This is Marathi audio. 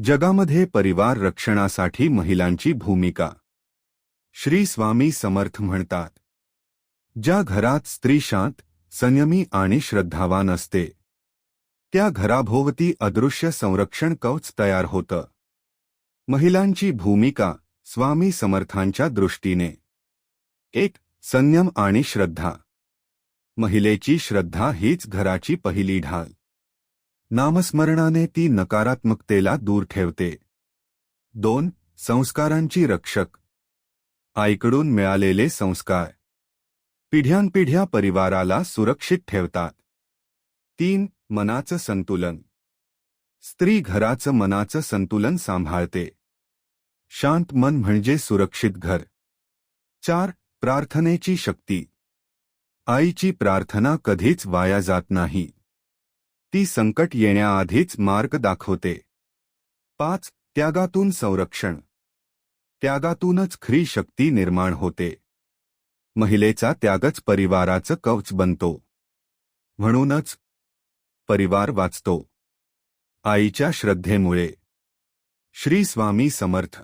जगामध्ये परिवार रक्षणासाठी महिलांची भूमिका. श्री स्वामी समर्थ म्हणतात, ज्या घरात स्त्री शांत, संयमी आणि श्रद्धावान असते, त्या घराभोवती अदृश्य संरक्षण कवच तयार होतं. महिलांची भूमिका स्वामी समर्थांच्या दृष्टीने. 1. संयम आणि श्रद्धा. महिलेची श्रद्धा हीच घराची पहिली ढाल. नामस्मरणाने ती नकारात्मकतेला दूर ठेवते. 2. संस्कारांची रक्षक. आईकडून मिळालेले संस्कार पिढ्यानपिढ्या परिवाराला सुरक्षित ठेवतात. 3. मनाचं संतुलन. स्त्री घराचं मनाचं संतुलन सांभाळते. शांत मन म्हणजे सुरक्षित घर. 4. प्रार्थनेची शक्ती. आईची प्रार्थना कधीच वाया जात नाही. ती संकट येण्याआधीच मार्ग दाखवते. 5. त्यागातून संरक्षण. त्यागातूनच खरी शक्ती निर्माण होते. महिलेचा त्यागच परिवाराचं कवच बनतो. म्हणूनच परिवार वाचतो आईच्या श्रद्धेमुळे. श्री स्वामी समर्थ.